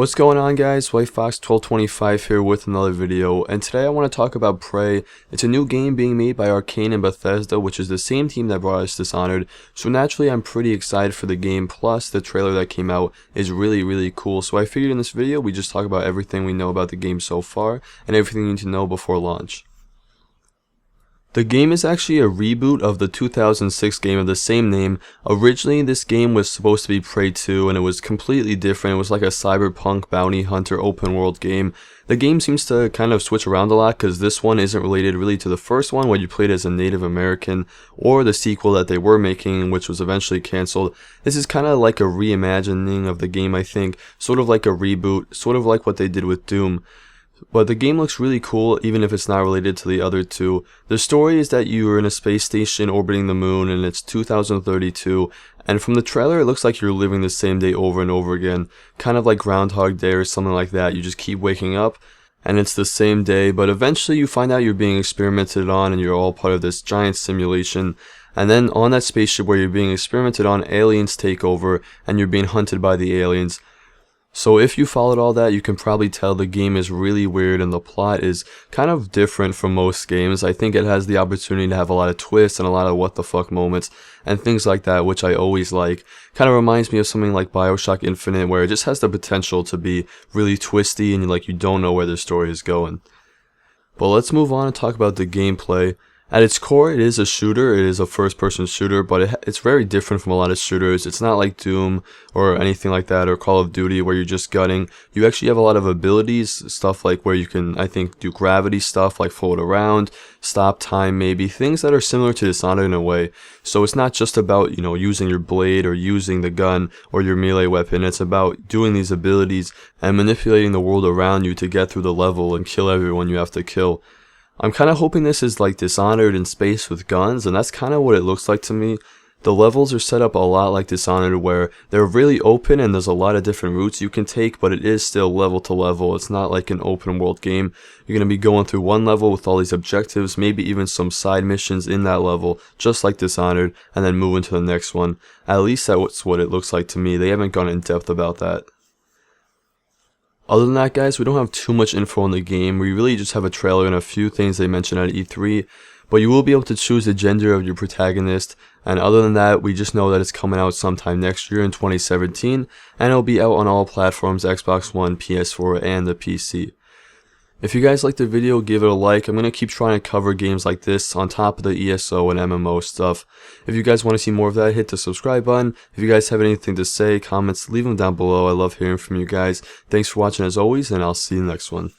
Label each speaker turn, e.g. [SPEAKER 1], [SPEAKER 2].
[SPEAKER 1] What's going on, guys? WhiteFox1225 here with another video, and today I want to talk about Prey. It's a new game being made by Arcane and Bethesda, which is the same team that brought us Dishonored, so naturally I'm pretty excited for the game, plus the trailer that came out is really cool. So I figured in this video we just talk about everything we know about the game so far, and everything you need to know before launch. The game is actually a reboot of the 2006 game of the same name. Originally, this game was supposed to be Prey 2, and it was completely different. It was like a cyberpunk bounty hunter open world game. The game seems to kind of switch around a lot, because this one isn't related really to the first one, where you played as a Native American, or the sequel that they were making, which was eventually cancelled. This is kind of like a reimagining of the game, I think. Sort of like a reboot, sort of like what they did with Doom. But the game looks really cool, even if it's not related to the other two. The story is that you are in a space station orbiting the moon, and it's 2032, and from the trailer it looks like you're living the same day over and over again. Kind of like Groundhog Day or something like that. You just keep waking up, and it's the same day, but eventually you find out you're being experimented on, and you're all part of this giant simulation. And then on that spaceship where you're being experimented on, aliens take over, and you're being hunted by the aliens. So if you followed all that, you can probably tell the game is really weird and the plot is kind of different from most games. I think it has the opportunity to have a lot of twists and a lot of what the fuck moments and things like that, which I always like. Kind of reminds me of something like BioShock Infinite, where it just has the potential to be really twisty and you don't know where the story is going. But let's move on and talk about the gameplay. At its core, it is a shooter. It is a first-person shooter, but it's very different from a lot of shooters. It's not like Doom or anything like that, or Call of Duty, where you're just gunning. You actually have a lot of abilities, stuff like where you can, I think, do gravity stuff, like float around, stop time maybe, things that are similar to Dishonored in a way. So it's not just about, using your blade or using the gun or your melee weapon. It's about doing these abilities and manipulating the world around you to get through the level and kill everyone you have to kill. I'm kind of hoping this is like Dishonored in space with guns, and that's kind of what it looks like to me. The levels are set up a lot like Dishonored, where they're really open and there's a lot of different routes you can take, but it is still level to level. It's not like an open world game. You're going to be going through one level with all these objectives, maybe even some side missions in that level, just like Dishonored, and then moving to the next one. At least that's what it looks like to me. They haven't gone in depth about that. Other than that, guys, we don't have too much info on the game. We really just have a trailer and a few things they mentioned at E3, but you will be able to choose the gender of your protagonist, and other than that, we just know that it's coming out sometime next year in 2017, and it'll be out on all platforms, Xbox One, PS4, and the PC. If you guys liked the video, give it a like. I'm going to keep trying to cover games like this on top of the ESO and MMO stuff. If you guys want to see more of that, hit the subscribe button. If you guys have anything to say, comments, leave them down below. I love hearing from you guys. Thanks for watching as always, and I'll see you in the next one.